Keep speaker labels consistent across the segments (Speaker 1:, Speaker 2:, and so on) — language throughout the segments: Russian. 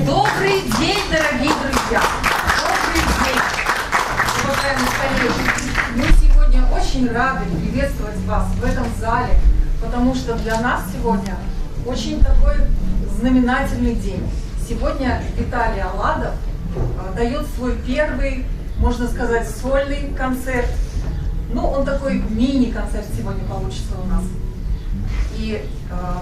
Speaker 1: Добрый день, дорогие друзья! Добрый день, уважаемые коллеги! Мы сегодня очень рады приветствовать вас в этом зале, потому что для нас сегодня очень такой знаменательный день. Сегодня Виталий Аладов дает свой первый, можно сказать, сольный концерт. Ну, он такой мини-концерт сегодня получится у нас. И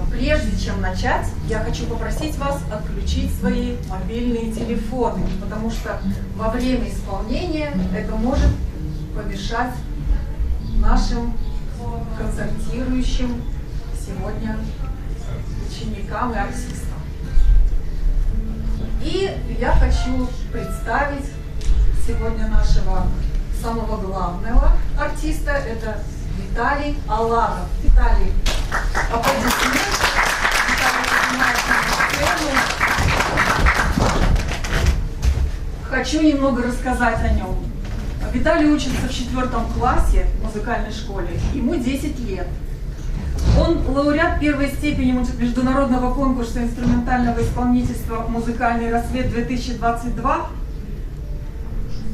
Speaker 1: прежде чем начать, я хочу попросить вас отключить свои мобильные телефоны, потому что во время исполнения это может помешать нашим концертирующим сегодня ученикам и артистам. И я хочу представить сегодня нашего самого главного артиста, это Виталий Аладов. Виталий, аплодисменты. Виталий поднимается на сцену. Хочу немного рассказать о нем. Виталий учится в 4 классе в музыкальной школе. Ему 10 лет. Он лауреат первой степени международного конкурса инструментального исполнительства «Музыкальный рассвет-2022»,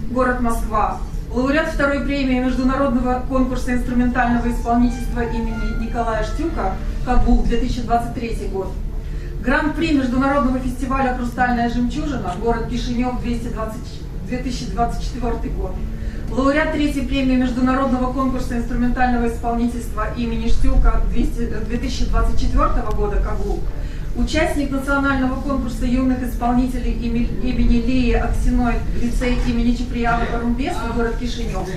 Speaker 1: город Москва. Лауреат второй премии международного конкурса инструментального исполнительства имени Николая Штюка, Кабул, 2023 год. Гран-при международного фестиваля «Хрустальная жемчужина», город Кишинев, 2024 год. Лауреат третьей премии международного конкурса инструментального исполнительства имени Штюка 2024 года, Кабул. Участник национального конкурса юных исполнителей имени Лии Аксиной, лицей имени Чаприяна Барумбеса, город Кишинев.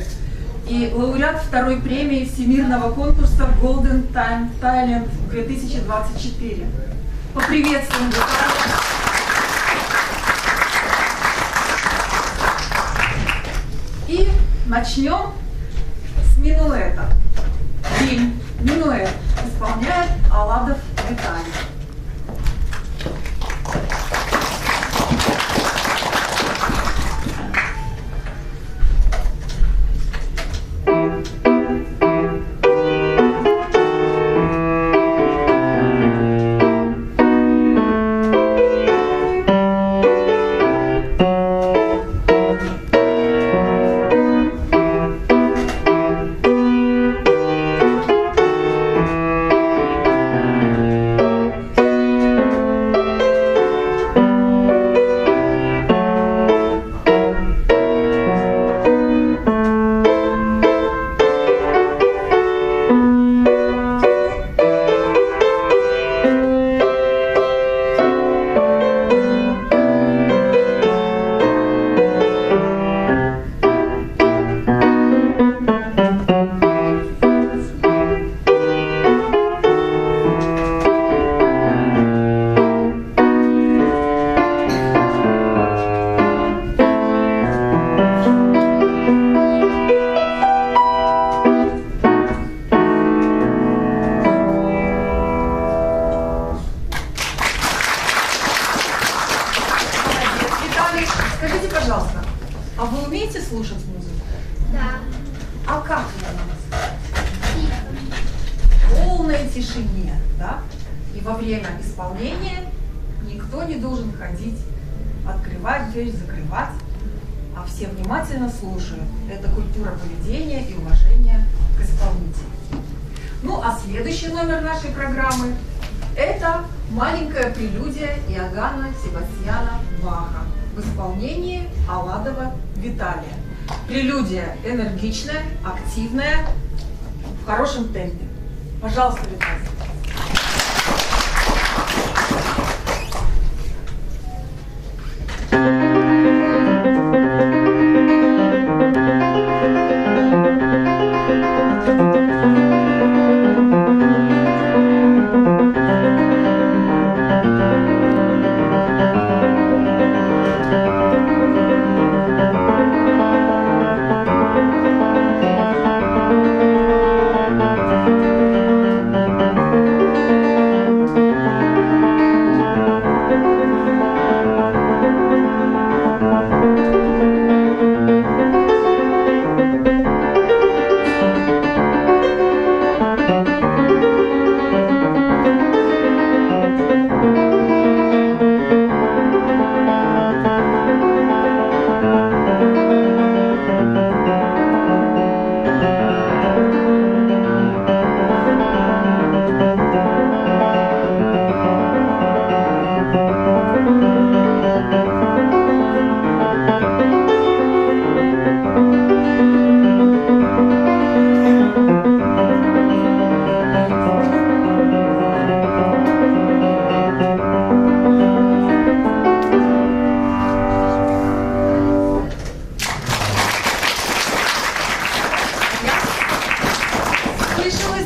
Speaker 1: И лауреат второй премии всемирного конкурса Golden Time Thailand 2024. Поприветствуем Виталия. И начнем с минуэта. День минуэт исполняет Аладов Виталий. Скажите, пожалуйста, а вы умеете слушать музыку?
Speaker 2: Да.
Speaker 1: А как она у вас? В полной тишине, да? И во время исполнения никто не должен ходить, открывать дверь, закрывать, а все внимательно слушают. Это культура поведения и уважения к исполнителю. Ну, а следующий номер нашей программы – это маленькая прелюдия Иоганна Себастьяна Баха в исполнении Аладова Виталия. Прелюдия энергичная, активная, в хорошем темпе. Пожалуйста, Виталий.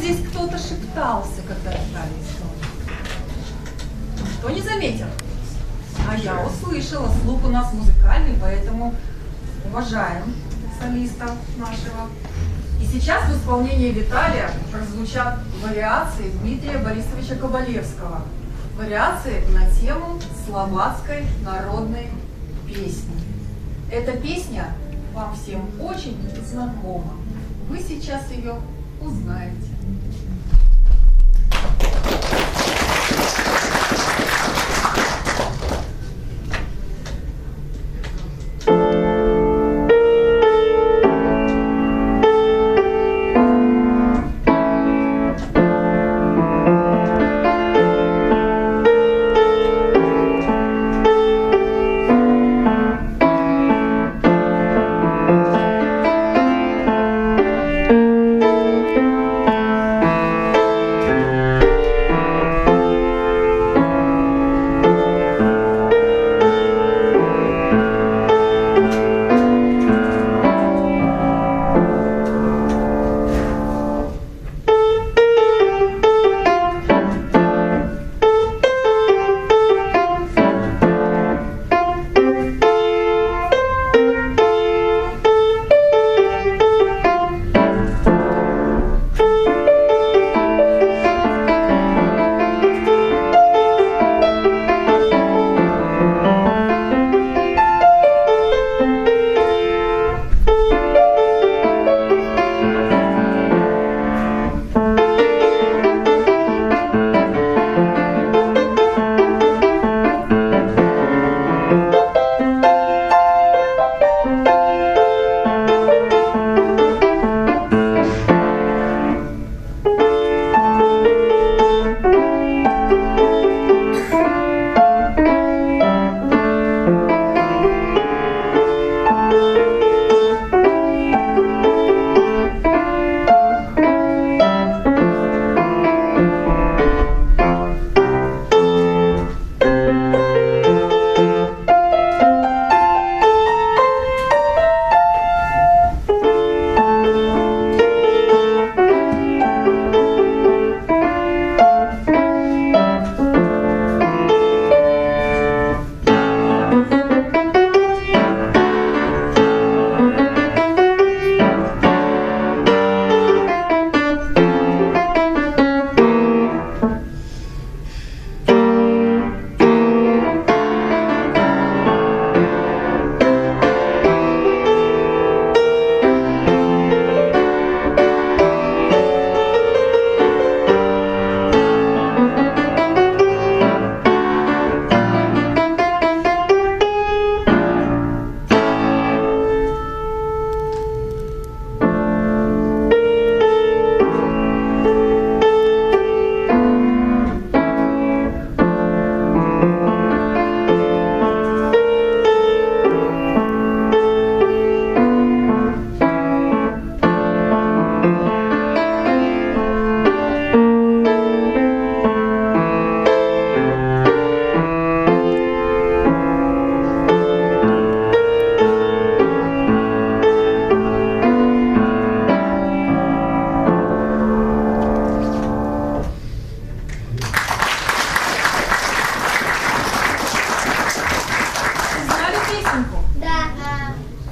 Speaker 1: здесь кто-то шептался, когда играли инструмент? Никто не заметил? А я услышала. Слух у нас музыкальный, поэтому уважаем солиста нашего. И сейчас в исполнении Виталия прозвучат вариации Дмитрия Борисовича Кабалевского. Вариации на тему словацкой народной песни. Эта песня вам всем очень знакома. Вы сейчас ее узнаете.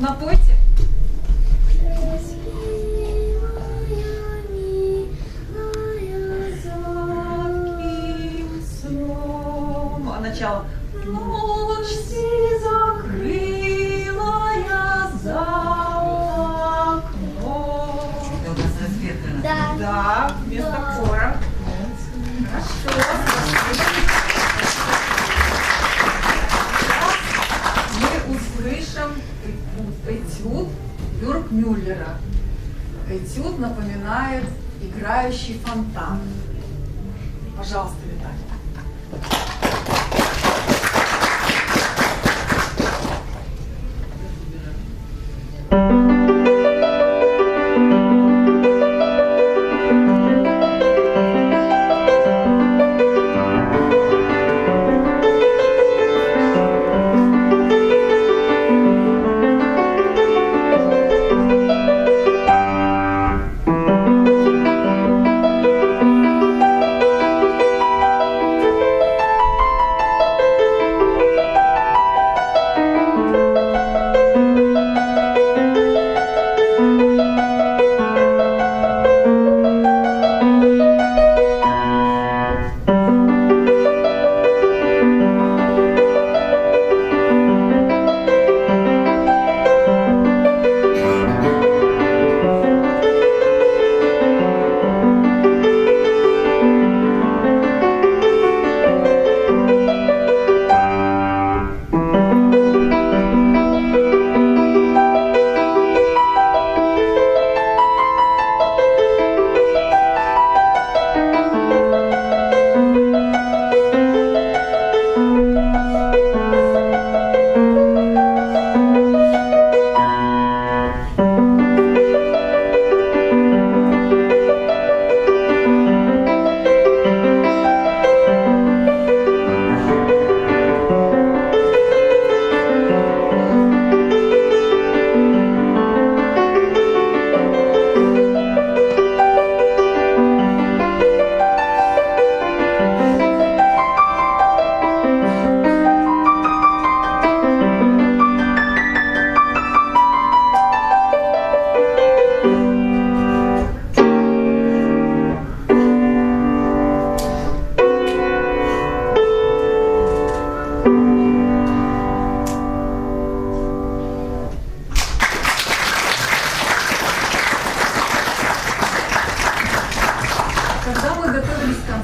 Speaker 1: Напойте. А начало. Ночь закрыла я за окном.
Speaker 2: Да.
Speaker 1: Да, вместо хора. Хорошо. Мы услышим этюд Бюркмюллера. Этюд напоминает играющий фонтан. Пожалуйста, Виталий.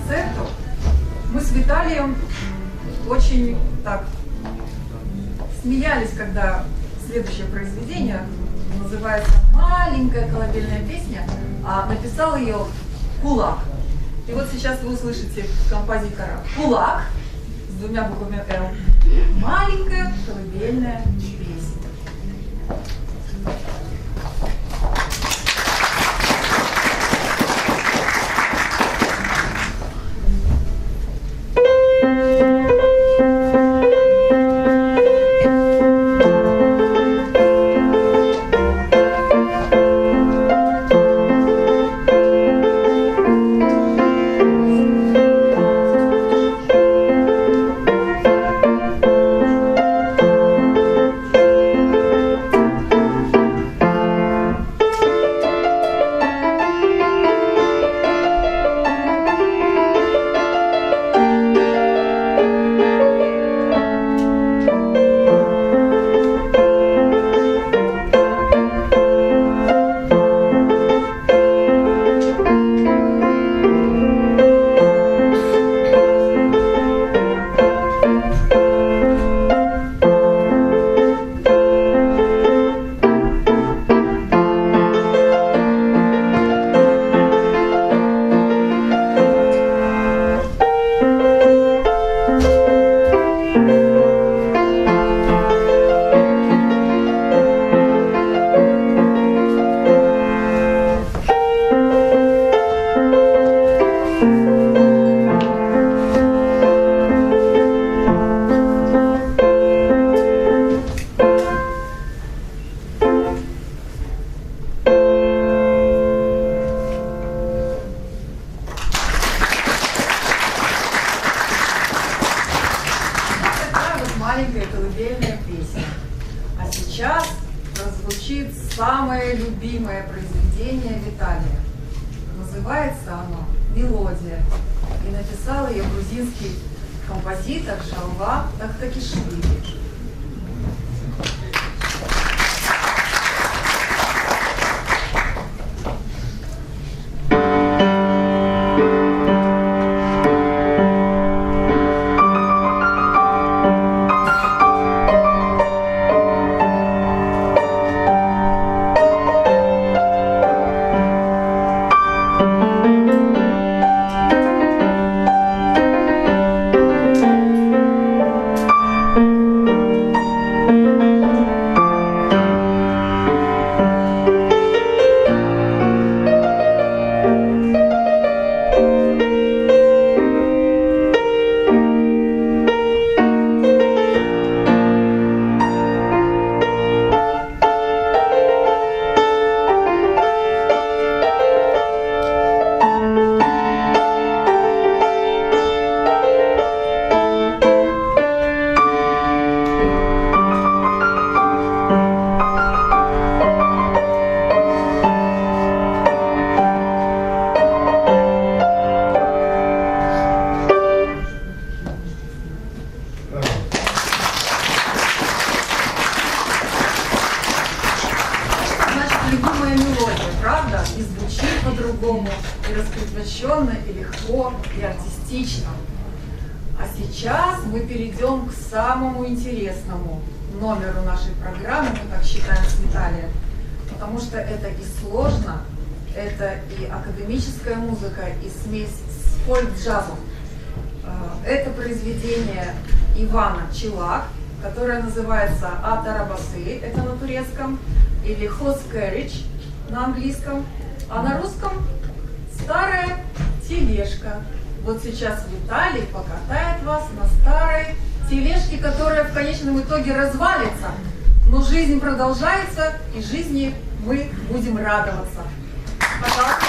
Speaker 1: концерту мы с Виталием очень так смеялись, когда следующее произведение называется «Маленькая колыбельная песня», а написал ее Кулак. И вот сейчас вы услышите композитора Кулак с двумя буквами «Л». «Маленькая колыбельная песня». Маленькая колыбельная песня. А сейчас прозвучит самое любимое произведение Виталия. Называется оно «Мелодия». И написал ее грузинский композитор Шалва Тахтакишвили. Любимая мелодия, правда? И звучит по-другому, и раскрепощенно, и легко, и артистично. А сейчас мы перейдем к самому интересному номеру нашей программы, мы так считаем с Виталием, потому что это и сложно, это и академическая музыка, и смесь с фольк-джазом. Это произведение Ивана Чилак, которое называется «Атарабасы», это на турецком, или «Horse Carriage» на английском, а на русском «Старая тележка». Вот сейчас Виталий покатает вас на старой тележке, которая в конечном итоге развалится, но жизнь продолжается, и жизни мы будем радоваться. Пожалуйста.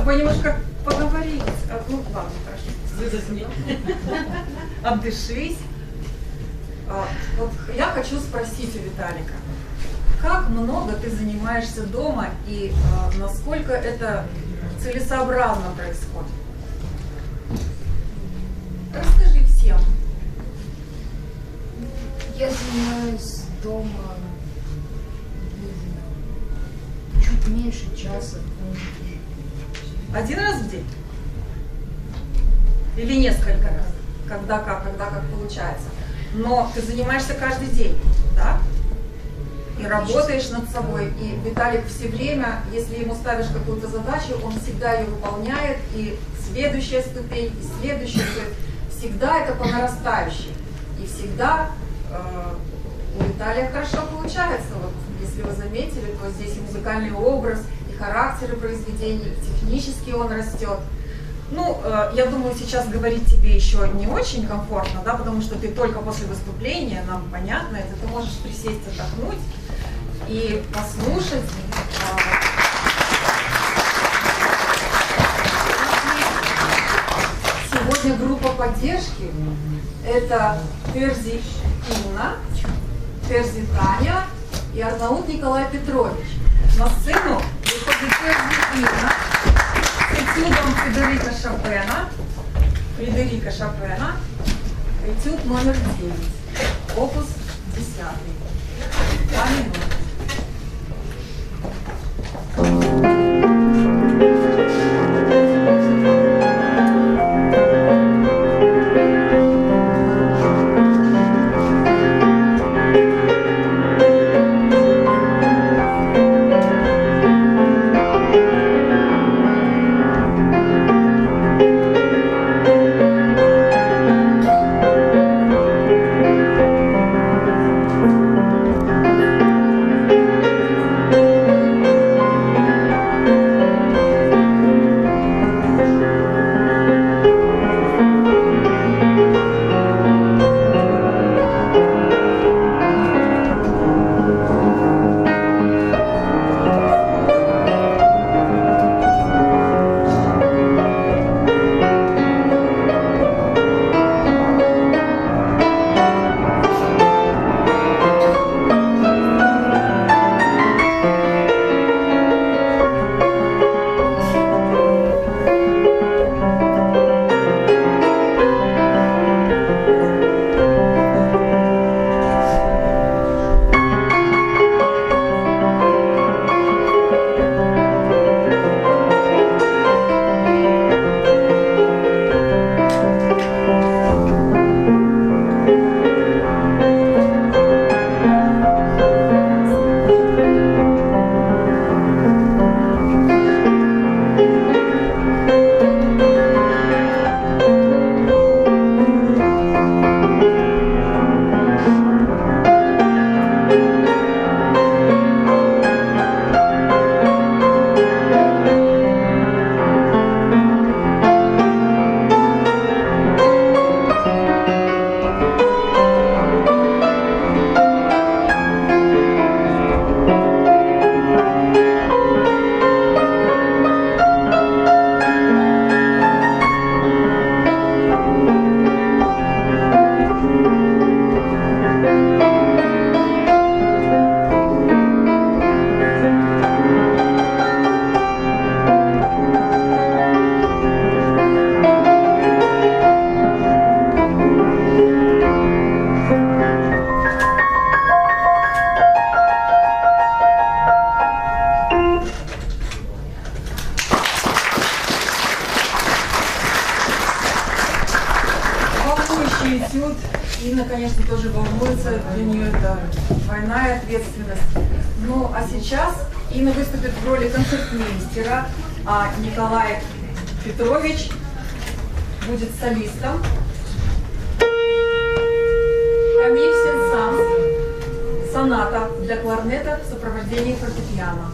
Speaker 1: тобой немножко поговорить. Ну, ладно, хорошо. Выдохни. Отдышись. Вот я хочу спросить у Виталика, как много ты занимаешься дома и насколько это целесообразно происходит? Расскажи всем.
Speaker 3: Я занимаюсь дома чуть меньше часа.
Speaker 1: Один раз в день? Или несколько раз? Когда как получается. Но ты занимаешься каждый день, да? И работаешь над собой. И Виталик все время, если ему ставишь какую-то задачу, он всегда ее выполняет. И следующая ступень, и следующая. То есть всегда это по нарастающей. И всегда у Виталия хорошо получается. Вот, если вы заметили, то здесь и музыкальный образ, и характеры произведений, и технически он растет. Ну, я думаю, сейчас говорить тебе еще не очень комфортно, да, потому что ты только после выступления, нам понятно это, ты можешь присесть, отдохнуть и послушать. Сегодня группа поддержки – это Терзи Инна, Терзи Таня и Арнаут Николай Петрович. На сцену выходит Терзи Инна с этюдом Фредерика Шопена, этюд номер 9, опус 10. 2 минуты. Этюд. Инна, конечно, тоже волнуется, для нее это двойная ответственность. Ну, а сейчас Инна выступит в роли концертмейстера, а Николай Петрович будет солистом. Камиль Сен-Санс, соната для кларнета в сопровождении фортепиано.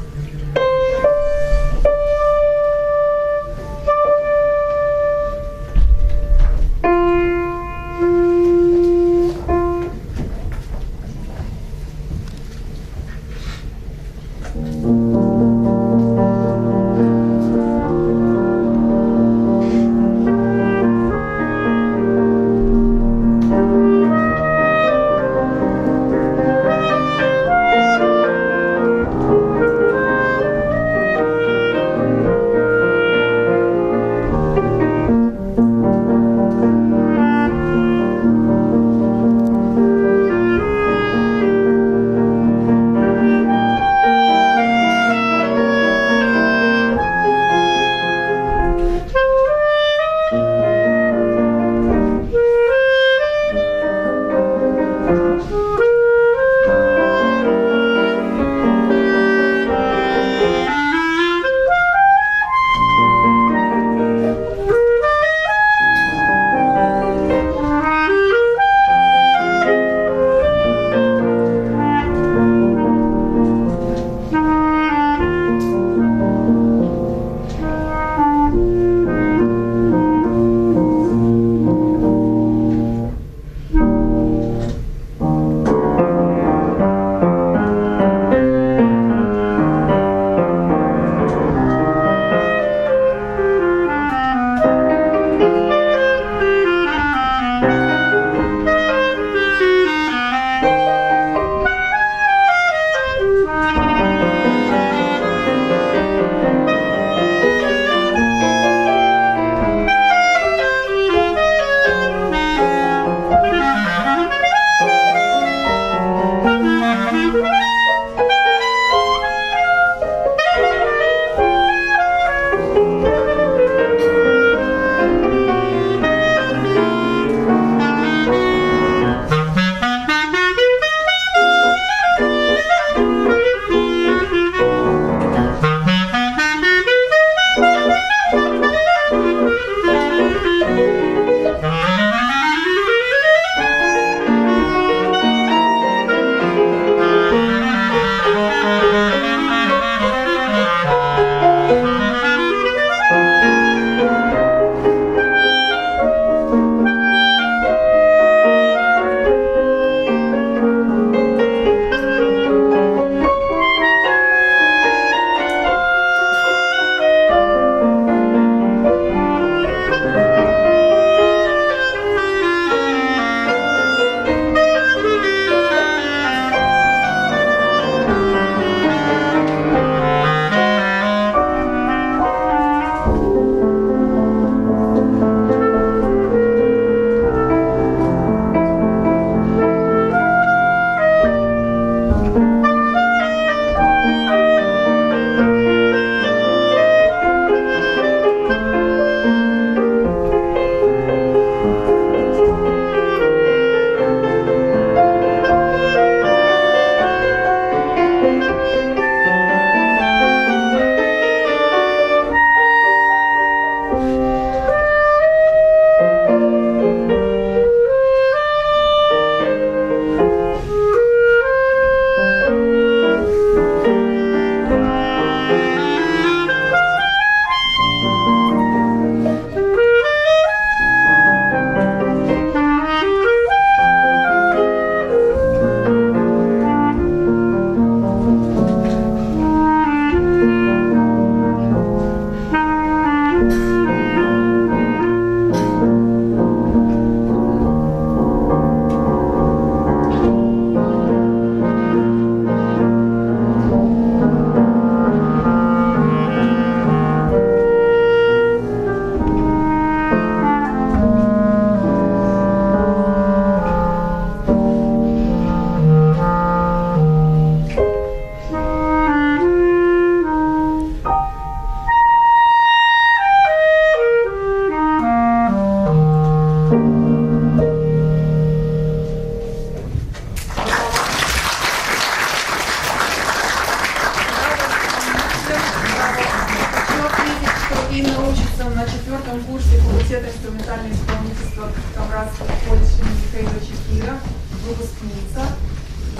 Speaker 1: четвертом курсе факультета инструментального исполнительства Камрадского колледжа Михаила Чекира, выпускница.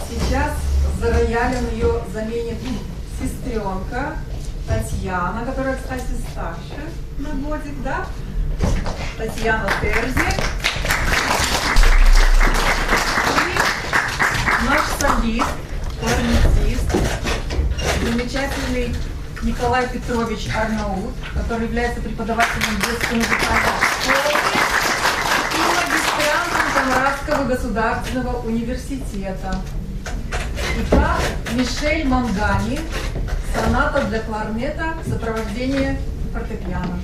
Speaker 1: Сейчас за роялем ее заменит сестренка Татьяна, которая, кстати, старше на годик, да? Татьяна Терзи. И наш солист, кларнетист, замечательный Николай Петрович Арнаут, который является преподавателем детской музыкальной школы и магистрантом Камрадского государственного университета. Итак, Мишель Мангани, соната для кларнета, сопровождение фортепиано.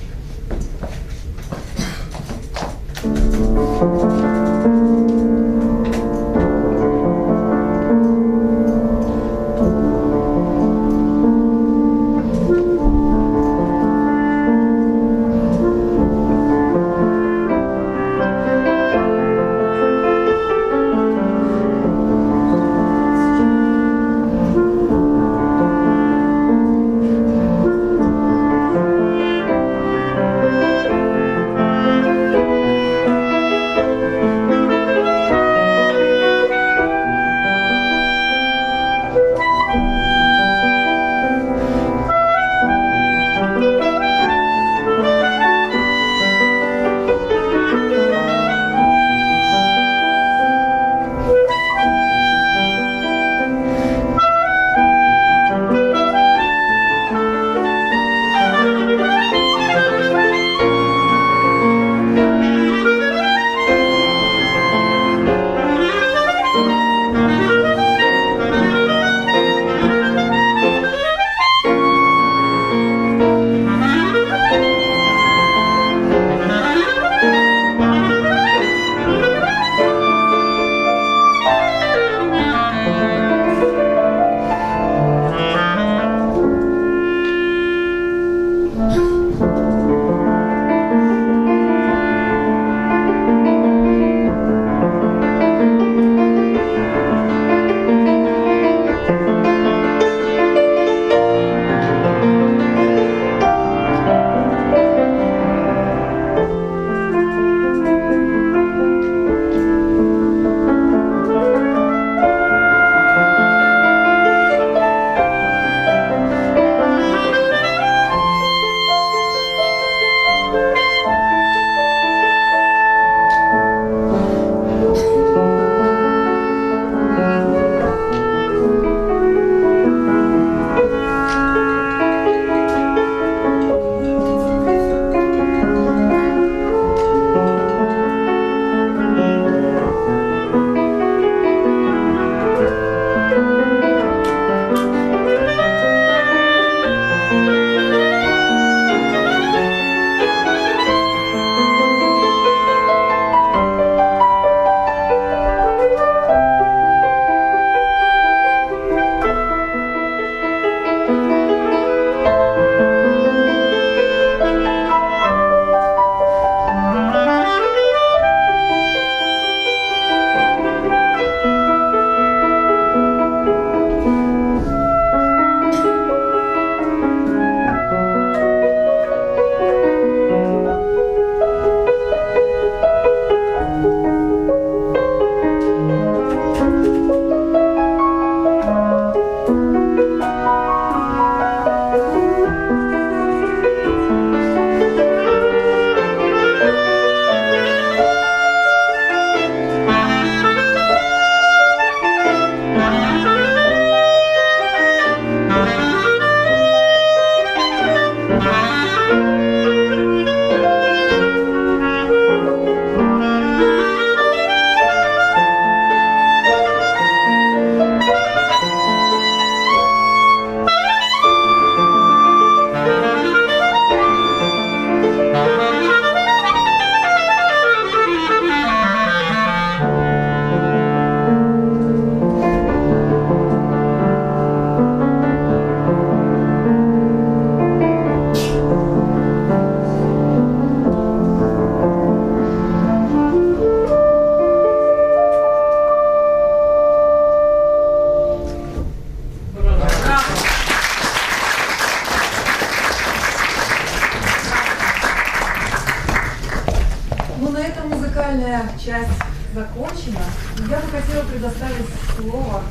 Speaker 1: вступительная часть закончена. Я бы хотела предоставить слово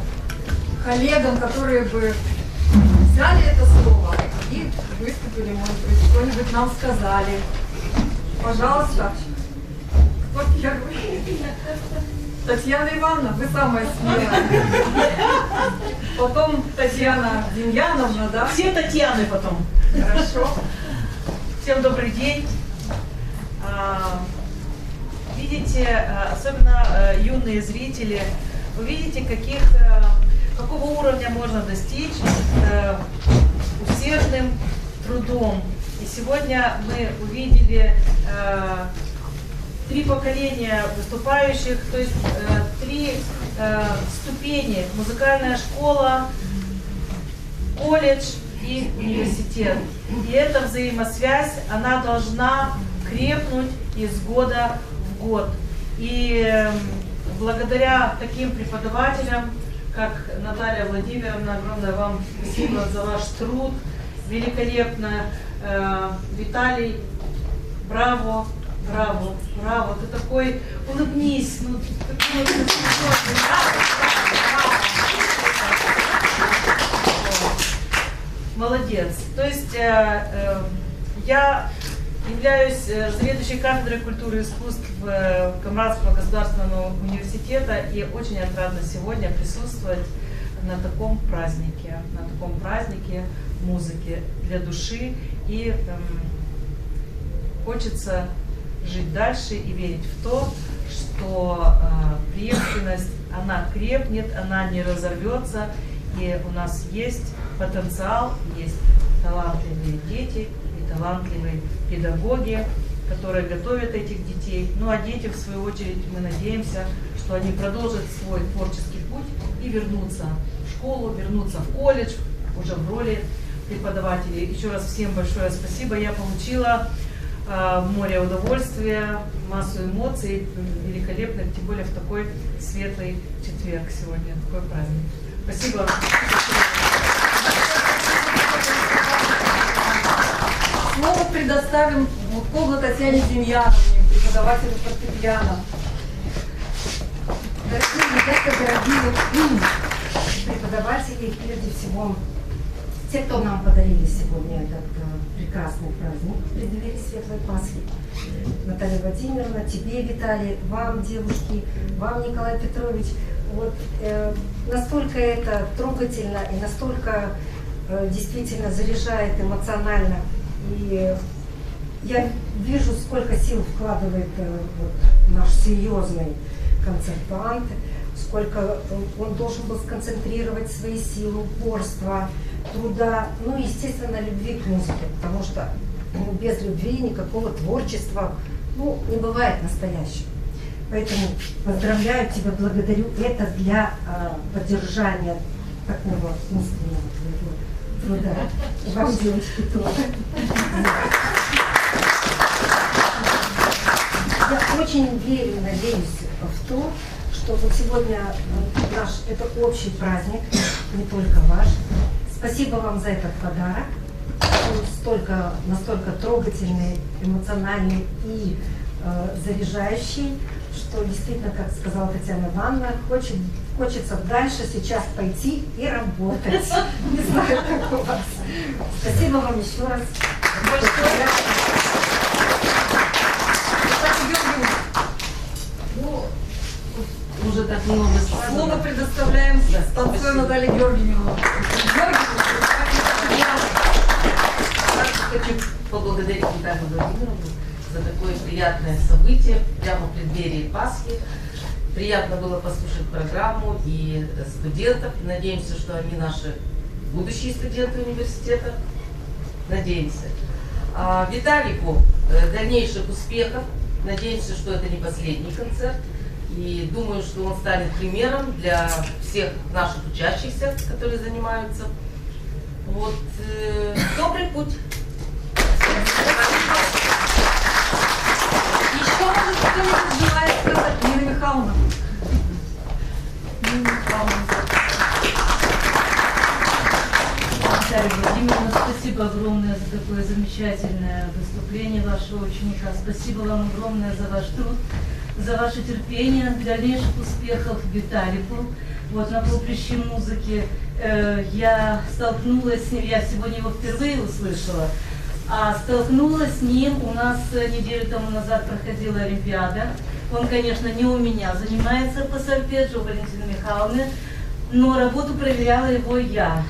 Speaker 1: коллегам, которые бы взяли это слово и выступили, может быть, что-нибудь нам сказали. Пожалуйста. Кто первый? Татьяна Ивановна, вы самая смелая. Потом Татьяна Демьяновна, да?
Speaker 4: Все Татьяны потом.
Speaker 1: Хорошо.
Speaker 4: Всем добрый день. Видите, особенно юные зрители, вы видите, какого уровня можно достичь усердным трудом. И сегодня мы увидели 3 поколения выступающих, то есть 3 ступени: музыкальная школа, колледж и университет. И эта взаимосвязь, она должна крепнуть из года в год. И благодаря таким преподавателям, как Наталья Владимировна, огромное вам спасибо за ваш труд, великолепно. Виталий, браво, браво, браво, ты такой, улыбнись, ну, такой вот, молодец. То есть я являюсь заведующей кафедрой культуры и искусств Камрадского государственного университета и очень отрадно сегодня присутствовать на таком празднике музыки для души. И хочется жить дальше и верить в то, что преемственность, она крепнет, она не разорвется, и у нас есть потенциал, есть талантливые дети и талантливые педагоги, которые готовят этих детей. Ну а дети, в свою очередь, мы надеемся, что они продолжат свой творческий путь и вернутся в школу, вернутся в колледж, уже в роли преподавателей. Еще раз всем большое спасибо. Я получила море удовольствия, массу эмоций великолепных, тем более в такой светлый четверг сегодня, такой праздник. Спасибо.
Speaker 1: Слово предоставим Муткову Татьяне Демьяновне, преподавателю фортепиано.
Speaker 5: Дорогие ребята, дорогие преподаватели, прежде всего, те, кто нам подарили сегодня этот прекрасный праздник в преддверии Светлой Пасхи. Наталья Владимировна, тебе, Виталий, вам, девушки, вам, Николай Петрович. Вот настолько это трогательно и настолько действительно заряжает эмоционально. И я вижу, сколько сил вкладывает наш серьезный концертант, сколько он должен был сконцентрировать свои силы, упорства, труда, ну и, естественно, любви к музыке, потому что без любви никакого творчества, не бывает настоящего. Поэтому поздравляю тебя, благодарю. Это для поддержания такого искреннего труда. Вам, девочки, тоже. Я очень верю, надеюсь в то, что вот сегодня наш, это общий праздник, не только ваш. Спасибо вам за этот подарок. Он настолько трогательный, эмоциональный и заряжающий, что действительно, как сказала Татьяна Ивановна, хочется дальше сейчас пойти и работать. Не знаю, как у вас. Спасибо вам еще раз.
Speaker 2: Уже так много
Speaker 1: Слово предоставляем Станцовой Наталье Георгиевне.
Speaker 2: Хочу поблагодарить Наталью Владимировну за такое приятное событие прямо в преддверии Пасхи. Приятно было послушать программу и студентов. Надеемся, что они наши будущие студенты университета. Надеемся. Виталику дальнейших успехов. Надеемся, что это не последний концерт. И думаю, что он станет примером для всех наших учащихся, которые занимаются. Вот, добрый путь.
Speaker 1: Еще, может, кто-нибудь желает сказать? Нина Михайловна.
Speaker 6: Наталья Владимировна, спасибо огромное за такое замечательное выступление вашего ученика. Спасибо вам огромное за ваш труд. за ваше терпение, дальнейших успехов Виталику. Вот на поприще музыки я столкнулась с ним, я сегодня его впервые услышала, а столкнулась с ним, у нас неделю тому назад проходила Олимпиада. Он, конечно, не у меня занимается по сольфеджио, у Валентины Михайловны, но работу проверяла его я.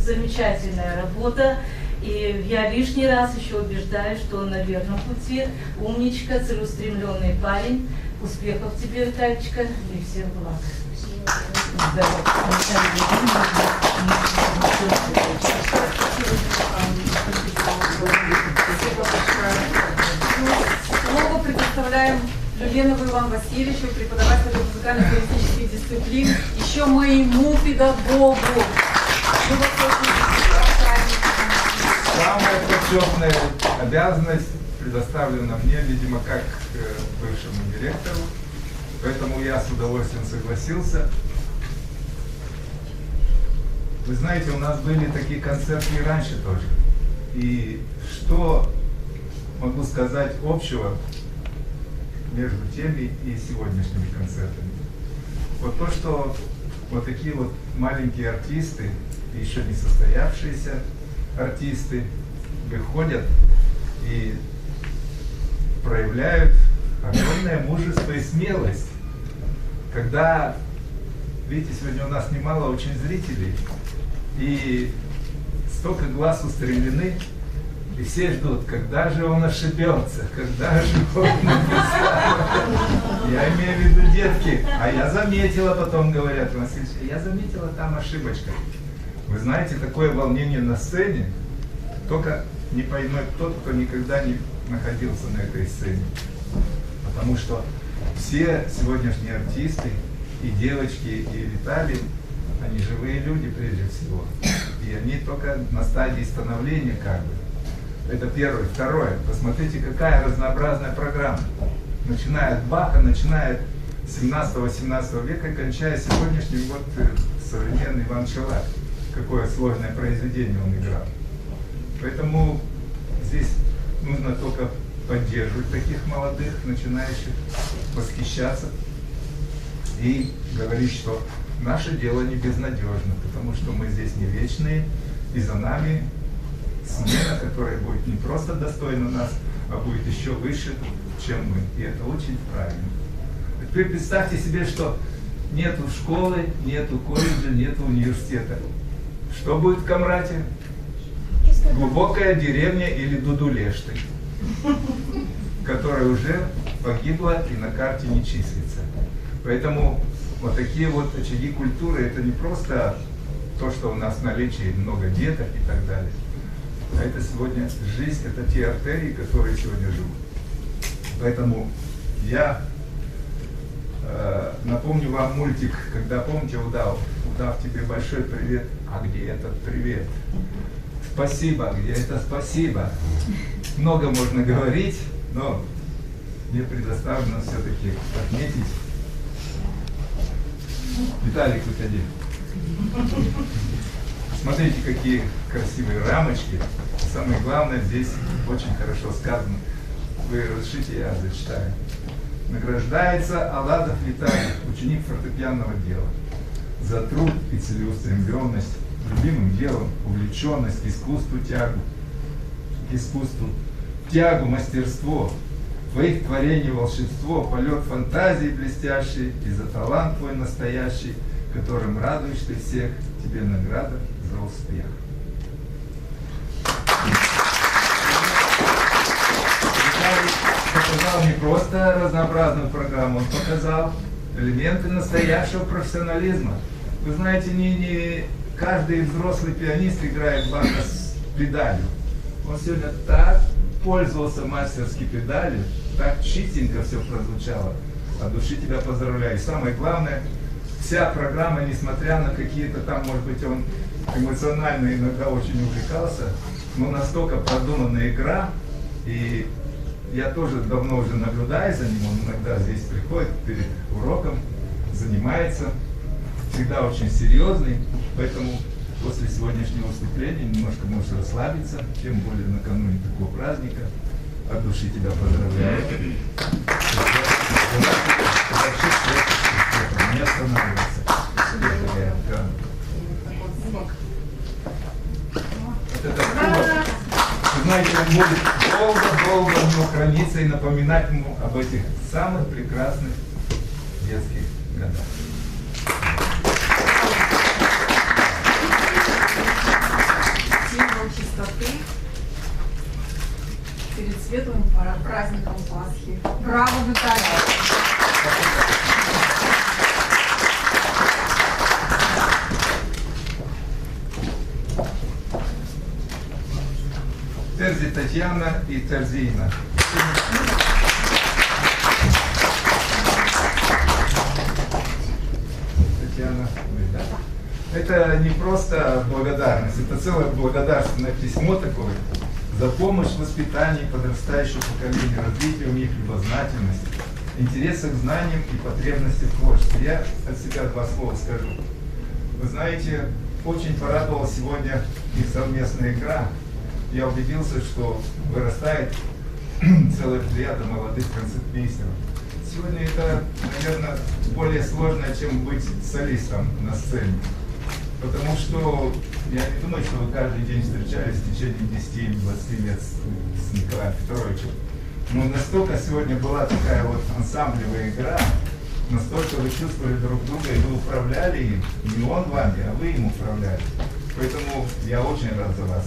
Speaker 6: Замечательная работа. И я лишний раз еще убеждаюсь, что он на верном пути. Умничка, целеустремленный парень. Успехов тебе, Витальчика, и всех благ.
Speaker 1: Слово предоставляем Люленову Ивану Васильевичу, преподавателю музыкально-политических дисциплин, еще моему педагогу.
Speaker 7: Самая почетная обязанность предоставлена мне, видимо, как бывшему директору, поэтому я с удовольствием согласился. Вы знаете, у нас были такие концерты и раньше тоже. И что могу сказать общего между теми и сегодняшними концертами? Вот то, что вот такие вот маленькие артисты, еще не состоявшиеся артисты, выходят и проявляют огромное мужество и смелость. Когда, видите, сегодня у нас немало очень зрителей, и столько глаз устремлены, и все ждут, когда же он ошибется, когда же он написал. Я имею в виду детки. А я заметила, потом говорят, Василий, я заметила там ошибочка. Вы знаете, такое волнение на сцене только не поймет тот, кто никогда не находился на этой сцене. Потому что все сегодняшние артисты, и девочки, и Виталий, они живые люди прежде всего. И они только на стадии становления как бы. Это первое. Второе. Посмотрите, какая разнообразная программа. Начиная от Баха, начиная с 17-18 века, кончая сегодняшним вот современный Иван Челак. Какое сложное произведение он играл. Поэтому здесь нужно только поддерживать таких молодых, начинающих, восхищаться и говорить, что наше дело не безнадежно, потому что мы здесь не вечные, и за нами смена, которая будет не просто достойна нас, а будет еще выше, чем мы. И это очень правильно. Теперь представьте себе, что нету школы, нету колледжа, нету университета. Что будет в Камрате? Глубокая деревня или Дудулешты, которая уже погибла и на карте не числится. Поэтому вот такие вот очаги культуры, это не просто то, что у нас в наличии много деток и так далее. А это сегодня жизнь, это те артерии, которые сегодня живут. Поэтому я напомню вам мультик, когда, помните, удав тебе большой привет, а где этот привет? Спасибо, где это спасибо? Много можно говорить, но мне предоставлено все-таки отметить. Виталик, выходи. Смотрите, какие красивые рамочки. Самое главное, здесь очень хорошо сказано. Вы разрешите, я зачитаю. Награждается Аладов Виталий, ученик фортепианного дела, за труд и целеустремленность, любимым делом, увлеченность, искусству, тягу, мастерство, твоих творений волшебство, полет фантазии блестящий и за талант твой настоящий, которым радуешь ты всех, тебе награда за успех. Показал не просто разнообразную программу, он показал элементы настоящего профессионализма. Вы знаете, не каждый взрослый пианист играет Баха с педалью. Он сегодня так пользовался мастерски педалью, так чистенько все прозвучало. От души тебя поздравляю. И самое главное, вся программа, несмотря на какие-то там, может быть, он эмоционально иногда очень увлекался, но настолько продуманная игра, и я тоже давно уже наблюдаю за ним, он иногда здесь приходит перед уроком, занимается, всегда очень серьезный, поэтому после сегодняшнего выступления немножко можешь расслабиться, тем более накануне такого праздника. От души тебя поздравляю. больших средств не останавливаться. Вот это повод. Вы знаете, он будет долго-долго в него храниться и напоминать ему об этих самых прекрасных детских годах.
Speaker 1: Символ чистоты перед светлым праздником Пасхи. Браво, Виталий!
Speaker 7: Терзи Татьяна и Терзина. Татьяна, да. Это не просто благодарность, это целое благодарственное письмо такое за помощь в воспитании подрастающего поколения, развитию у них любознательности, интереса к знаниям и потребности в творчестве. Я от себя два слова скажу. Вы знаете, очень порадовала сегодня их совместная игра. Я убедился, что вырастает целая плеяда молодых концертмейстеров. Сегодня это, наверное, более сложно, чем быть солистом на сцене. Потому что я не думаю, что вы каждый день встречались в течение 10 или 20 лет с Николаем Петровичем. Но настолько сегодня была такая вот ансамблевая игра, настолько вы чувствовали друг друга, и вы управляли им. Не он вами, а вы им управляли. Поэтому я очень рад за вас.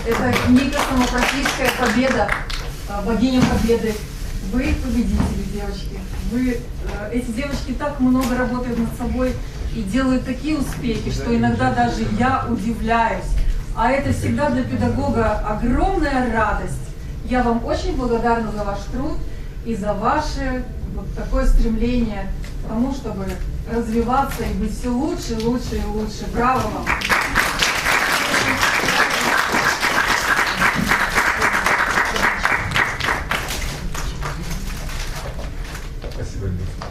Speaker 1: Это некая самопроклятийская победа, богиня победы. Вы победители, девочки. Эти девочки так много работают над собой и делают такие успехи, что иногда даже я удивляюсь. А это всегда для педагога огромная радость. Я вам очень благодарна за ваш труд и за ваше вот такое стремление к тому, чтобы развиваться и быть все лучше, лучше и лучше. Браво вам!
Speaker 7: Спасибо, Люся.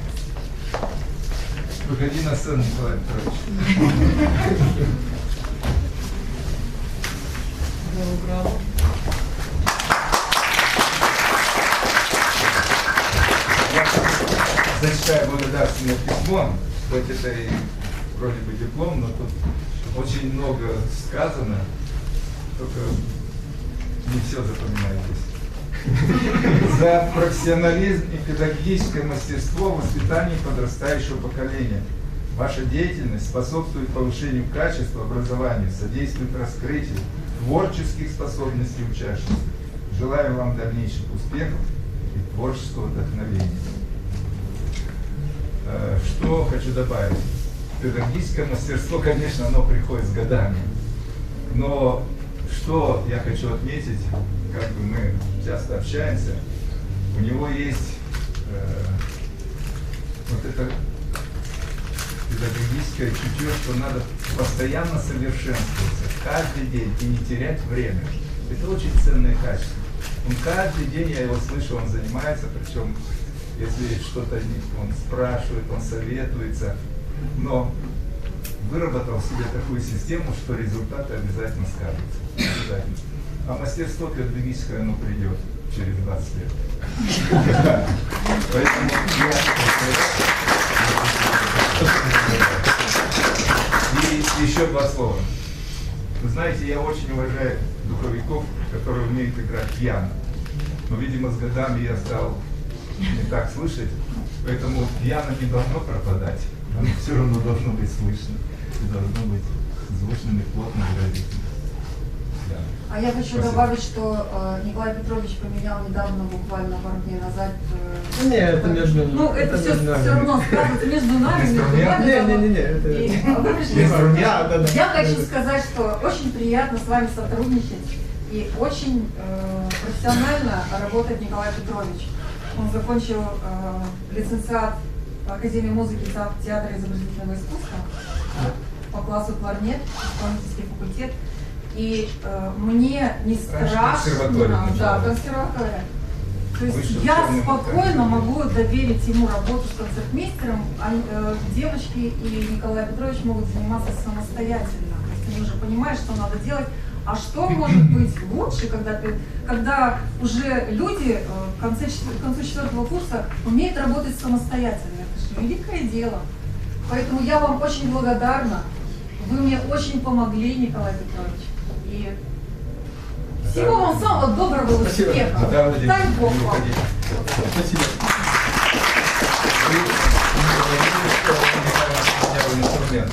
Speaker 7: Выходи на сцену, Николай Петрович.
Speaker 4: Браво.
Speaker 7: Зачитаю благодарственное письмо, хоть это и вроде бы диплом, но тут очень много сказано, только не все запоминаетесь. За профессионализм и педагогическое мастерство в воспитании подрастающего поколения. Ваша деятельность способствует повышению качества образования, содействует раскрытию творческих способностей учащихся. Желаю вам дальнейших успехов и творческого вдохновения. Что хочу добавить? Педагогическое мастерство, конечно, оно приходит с годами. Но что я хочу отметить, как бы мы часто общаемся, у него есть вот это педагогическое чутье, что надо постоянно совершенствоваться, каждый день и не терять время. Это очень ценное качество. Он каждый день, я его слышу, он занимается, причем если что-то он спрашивает, он советуется, но выработал себе такую систему, что результаты обязательно скажутся. Обязательно. А мастерство педагогическое, оно придет через 20 лет. Поэтому и еще два слова. Вы знаете, я очень уважаю духовиков, которые умеют играть пьяно. Но, видимо, с годами я стал не так слышать, поэтому пьяно не должно пропадать. Оно все равно должно быть слышно. И должно быть звучным и плотно выразительным. Да.
Speaker 1: А я хочу добавить, что Николай Петрович поменял недавно, буквально пару дней назад.
Speaker 8: Нет, это между нами.
Speaker 1: Ну, это все равно скажется между нами, между вами. Я хочу сказать, что очень приятно с вами сотрудничать и очень профессионально работает Николай Петрович. Он закончил лицензиат Академии музыки и театра изобразительного искусства по классу кларнет, исполнительский факультет. И мне не страшно, да, консерватория. То есть
Speaker 7: Высшим
Speaker 1: я
Speaker 7: учебным
Speaker 1: спокойно
Speaker 7: управлением.
Speaker 1: могу доверить ему работу с концертмейстером, а девочки и Николай Петрович могут заниматься самостоятельно. То есть они уже понимают, что надо делать. А что может быть лучше, когда уже люди к концу 4-го курса умеют работать самостоятельно? Это же великое дело. Поэтому я вам очень благодарна. Вы мне очень помогли, Николай Петрович. И всего вам самого доброго,
Speaker 8: Спасибо.
Speaker 1: успеха.
Speaker 7: Наталья Владимировна,
Speaker 1: Дай Бог
Speaker 7: не
Speaker 1: вам.
Speaker 7: уходите.
Speaker 8: Спасибо.
Speaker 7: Вы говорили, что Михаил менял инструмент.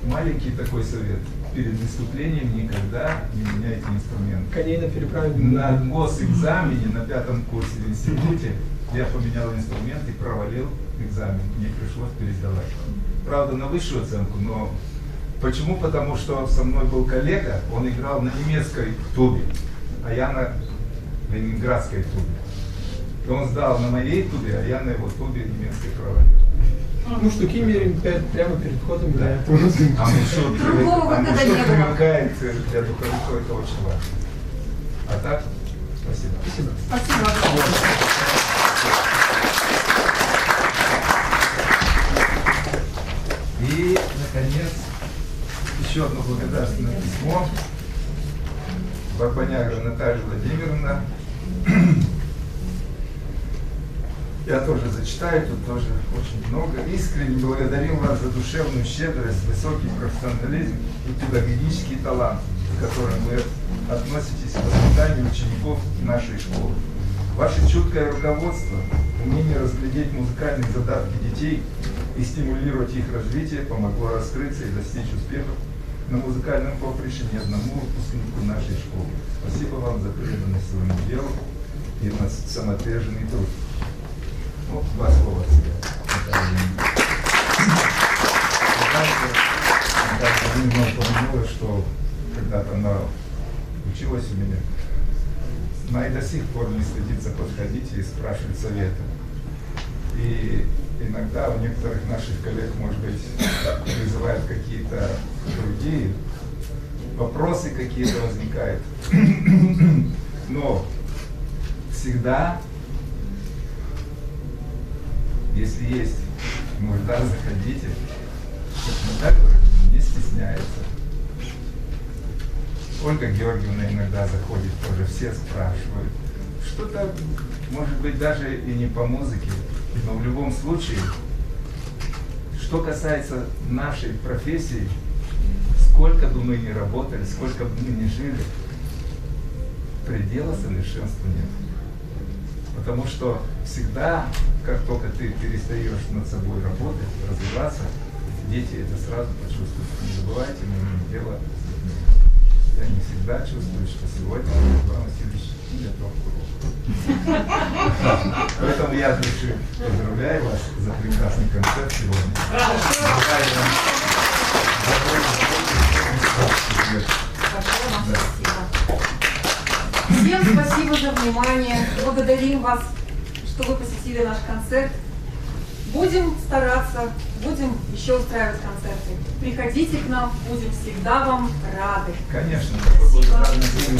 Speaker 7: Маленький такой совет. Перед выступлением никогда не меняйте инструмент.
Speaker 8: Коней на переправе.
Speaker 7: На госэкзамене на 5-м курсе в институте я поменял инструмент и провалил экзамен. Мне пришлось пересдавать. Правда, на высшую оценку, но почему? Потому что со мной был коллега, он играл на немецкой тубе, а я на ленинградской тубе. И он сдал на моей тубе, а я на его тубе немецкой провалил.
Speaker 8: Ну, штуки меряем прямо перед входом.
Speaker 7: Да.
Speaker 8: Да.
Speaker 7: А маршрут
Speaker 1: Другого выхода не было.
Speaker 7: привыкает для духовиков, это очень важно. А так, спасибо.
Speaker 8: Спасибо.
Speaker 1: Спасибо огромное.
Speaker 7: И, наконец, еще одно благодарственное письмо. Барбанягра Наталья Владимировна. Я тоже зачитаю, тут тоже очень много. Искренне благодарим вас за душевную щедрость, высокий профессионализм и педагогический талант, с которым вы относитесь к воспитанию учеников нашей школы. Ваше чуткое руководство, умение разглядеть музыкальные задатки детей и стимулировать их развитие помогло раскрыться и достичь успехов на музыкальном поприще ни одному выпускнику нашей школы. Спасибо вам за преданность своему делу и на самоотверженный труд. Ну, два слова от себя. Наталья Владимировна упомянула, что когда-то она училась у меня. Она и до сих пор не стыдится подходить и спрашивать совета. И иногда у некоторых наших коллег, может быть, вызывают какие-то другие вопросы, какие-то возникают. Но всегда, если есть нужда, заходите. Наталья Владимировна не стесняется. Ольга Георгиевна иногда заходит, тоже все спрашивают. Что-то, может быть, даже и не по музыке, но в любом случае, что касается нашей профессии, сколько бы мы ни работали, сколько бы мы ни жили, предела совершенства нет. Потому что всегда, как только ты перестаешь над собой работать, развиваться, дети это сразу почувствуют. Не забывайте, мы имеем дело с людьми. Я не всегда чувствую, что сегодня Иван Васильевич не готов к уроку. Поэтому я от души поздравляю вас за прекрасный концерт сегодня. Желаю вам
Speaker 1: Всем спасибо за внимание. Благодарим вас, что вы посетили наш концерт. Будем стараться, будем еще устраивать концерты. Приходите к нам, будем всегда вам рады.
Speaker 7: Конечно, такой благодарный день.